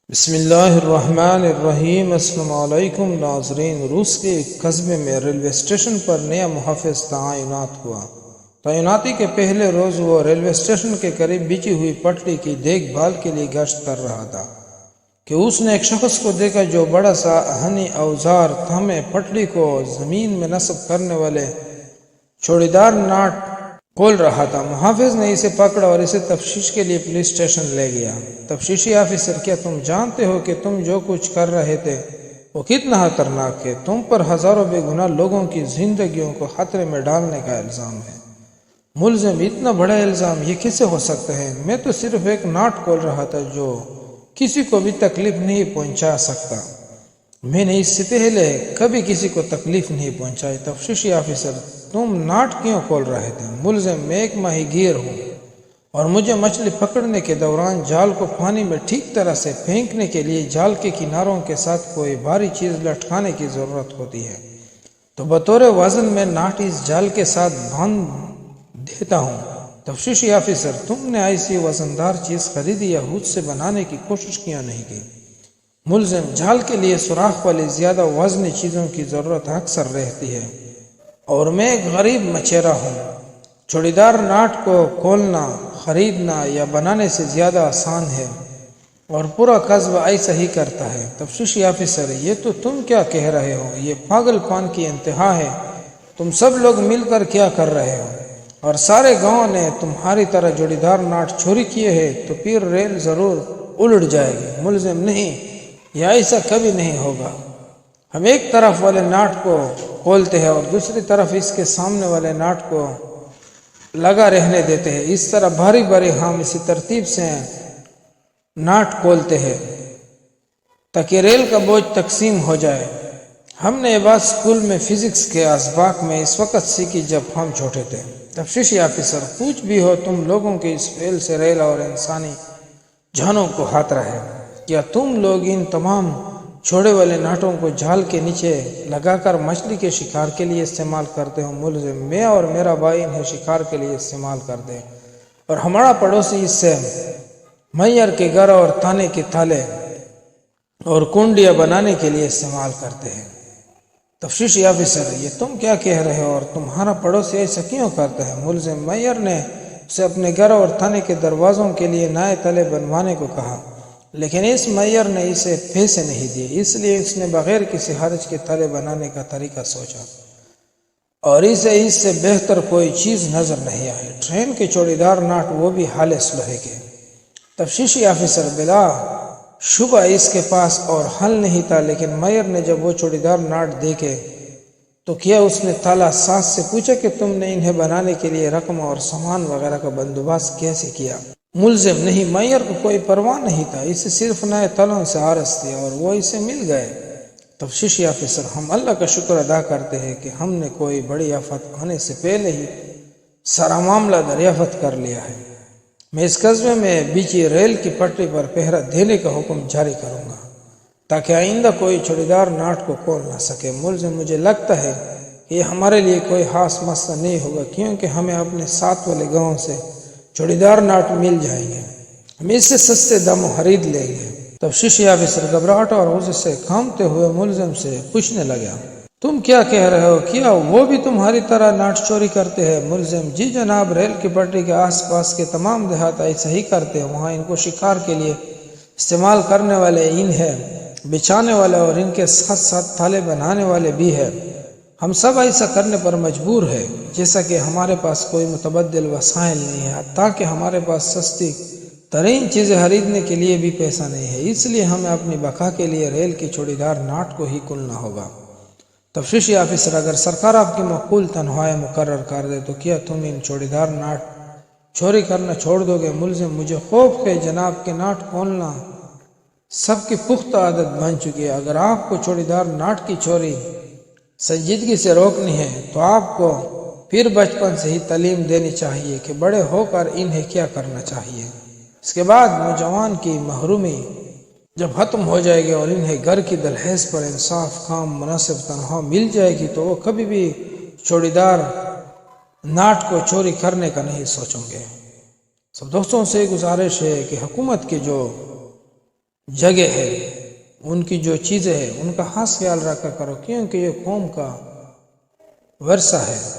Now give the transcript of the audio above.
بسم اللہ الرحمن الرحیم۔ السلام علیکم ناظرین، روس کے ایک قصبے میں ریلوے اسٹیشن پر نیا محافظ تعینات ہوا۔ تعیناتی کے پہلے روز وہ ریلوے اسٹیشن کے قریب بچھی ہوئی پٹری کی دیکھ بھال کے لیے گشت کر رہا تھا کہ اس نے ایک شخص کو دیکھا جو بڑا سا آہنی اوزار تھامے پٹری کو زمین میں نصب کرنے والے چوڑی دار ناٹ کھول رہا تھا۔ محافظ نے اسے پکڑا اور اسے تفتیش کے لیے پولیس اسٹیشن لے گیا۔ تفتیشی آفیسر: کیا تم جانتے ہو کہ تم جو کچھ کر رہے تھے وہ کتنا خطرناک ہے؟ تم پر ہزاروں بے گناہ لوگوں کی زندگیوں کو خطرے میں ڈالنے کا الزام ہے۔ ملزم: اتنا بڑا الزام یہ کیسے ہو سکتا ہے؟ میں تو صرف ایک ناٹ کھول رہا تھا جو کسی کو بھی تکلیف نہیں پہنچا سکتا۔ میں نے اس سے پہلے کبھی کسی کو تکلیف نہیں پہنچائی۔ تفتیشی آفیسر: تم ناٹ کیوں کھول رہے تھے؟ ملزم: میں ایک ماہی گیر ہوں اور مجھے مچھلی پکڑنے کے دوران جال کو پانی میں ٹھیک طرح سے پھینکنے کے لیے جال کے کناروں کے ساتھ کوئی بھاری چیز لٹکانے کی ضرورت ہوتی ہے، تو بطور وزن میں ناٹ اس جال کے ساتھ باندھ دیتا ہوں۔ تفتیشی آفیسر: تم نے ایسی وزندار چیز خریدی یا خود سے بنانے کی کوشش کیوں نہیں کی؟ ملزم: جال کے لیے سوراخ والی زیادہ وزنی چیزوں کی ضرورت اکثر رہتی ہے اور میں ایک غریب مچھیرا ہوں۔ چوڑی دار ناٹ کو کھولنا خریدنا یا بنانے سے زیادہ آسان ہے اور پورا قصبہ ایسا ہی کرتا ہے۔ تفتیشی آفیسر: یہ تو تم کیا کہہ رہے ہو؟ یہ پاگل پان کی انتہا ہے۔ تم سب لوگ مل کر کیا کر رہے ہو؟ اور سارے گاؤں نے تمہاری طرح جوڑی دار ناٹ چوری کیے ہیں تو پھر ریل ضرور الٹ جائے گی۔ ملزم: نہیں، یہ ایسا کبھی نہیں ہوگا۔ ہم ایک طرف والے ناٹ کو کھولتے ہیں اور دوسری طرف اس کے سامنے والے ناٹ کو لگا رہنے دیتے ہیں۔ اس طرح باری باری ہم اسی ترتیب سے ناٹ کھولتے ہیں تاکہ ریل کا بوجھ تقسیم ہو جائے۔ ہم نے یہ بات اسکول میں فزکس کے اسباق میں اس وقت سیکھی جب ہم چھوٹے تھے۔ تفتیشی آفیسر: کچھ بھی ہو، تم لوگوں کے اس فعل سے ریل اور انسانی جانوں کو خطرہ ہے۔ کیا تم لوگ ان تمام چھوڑے والے ناٹوں کو جال کے نیچے لگا کر مچھلی کے شکار کے لیے استعمال کرتے ہو؟ ملزم: میں اور میرا بھائی انہیں شکار کے لیے استعمال کرتے ہیں اور ہمارا پڑوسی اس سے میئر کے گھر اور تانے کے تالے اور کنڈیاں بنانے کے لیے استعمال کرتے ہیں۔ تفتیشی آفیسر: یہ تم کیا کہہ رہے ہو اور تمہارا پڑوسی ایسا کیوں کرتا ہے؟ ملزم: میئر نے اسے اپنے گھر اور تانے کے دروازوں کے لیے نئے تالے بنوانے کو کہا، لیکن اس میئر نے اسے پیسے نہیں دیے، اس لیے اس نے بغیر کسی حرج کے تالے بنانے کا طریقہ سوچا اور اسے اس سے بہتر کوئی چیز نظر نہیں آئی۔ ٹرین کے چوڑی دار ناٹ، وہ بھی خالص لوہے کے۔ تفتیشی آفیسر: بلا شبہ اس کے پاس اور حل نہیں تھا، لیکن میئر نے جب وہ چوڑی دار ناٹ دیکھے تو کیا اس نے تالا ساز سے پوچھا کہ تم نے انہیں بنانے کے لیے رقم اور سامان وغیرہ کا بندوبست کیسے کیا؟ ملزم: نہیں، میئر کو کوئی پرواہ نہیں تھا، اسے صرف نئے تالوں سے عارض تھی اور وہ اسے مل گئے۔ تفتیشی آفیسر: ہم اللہ کا شکر ادا کرتے ہیں کہ ہم نے کوئی بڑی آفت آنے سے پہلے ہی سارا معاملہ دریافت کر لیا ہے۔ میں اس قصبے میں بچھی ریل کی پٹری پر پہرا دینے کا حکم جاری کروں گا تاکہ آئندہ کوئی چوڑی دار ناٹ کو کھول نہ سکے۔ ملزم: مجھے لگتا ہے کہ یہ ہمارے لیے کوئی خاص مسئلہ نہیں ہوگا کیونکہ ہمیں اپنے ساتھ والے گاؤں سے چوڑی دار ناٹ مل جائیں گے، ہم اس سے سستے داموں خرید لیں گے۔ تفتیشی آفیسر گھبراہٹ اور غصے سے کانپتے ہوئے ملزم سے پوچھنے لگا: تم کیا کہہ رہے ہو؟ کیا وہ بھی تمہاری طرح ناٹ چوری کرتے ہیں؟ ملزم: جی جناب، ریل کی پٹری کے آس پاس کے تمام دیہات ایسا ہی کرتے ہیں، وہاں ان کو شکار کے لیے استعمال کرنے والے انہیں بچانے والے اور ان کے ساتھ ساتھ تالے بنانے والے بھی ہیں۔ ہم سب ایسا کرنے پر مجبور ہیں، جیسا کہ ہمارے پاس کوئی متبادل وسائل نہیں ہے، تاکہ ہمارے پاس سستی ترین چیزیں خریدنے کے لیے بھی پیسہ نہیں ہے، اس لیے ہمیں اپنی بقا کے لیے ریل کی چوڑی دار ناٹ کو ہی کھولنا ہوگا۔ تفتیشی آفیسر: اگر سرکار آپ کی معقول تنخواہیں مقرر کر دے تو کیا تم ان چوڑی دار ناٹ چوری کرنا چھوڑ دو گے؟ ملزم: مجھے خوف ہے جناب کہ ناٹ کھولنا سب کی پختہ عادت بن چکی ہے۔ اگر آپ کو چوڑی دار ناٹ کی چوری سنجیدگی سے روکنی ہے تو آپ کو پھر بچپن سے ہی تعلیم دینی چاہیے کہ بڑے ہو کر انہیں کیا کرنا چاہیے۔ اس کے بعد نوجوان کی محرومی جب ختم ہو جائے گی اور انہیں گھر کی دہلیز پر انصاف کام مناسب تنخواہ مل جائے گی تو وہ کبھی بھی چوڑی دار ناٹ کو چوری کرنے کا نہیں سوچیں گے۔ سب دوستوں سے گزارش ہے کہ حکومت کے جو جگہ ہے، ان کی جو چیزیں ہیں ان کا خاص خیال رکھا کرو، کیونکہ یہ قوم کا ورثہ ہے۔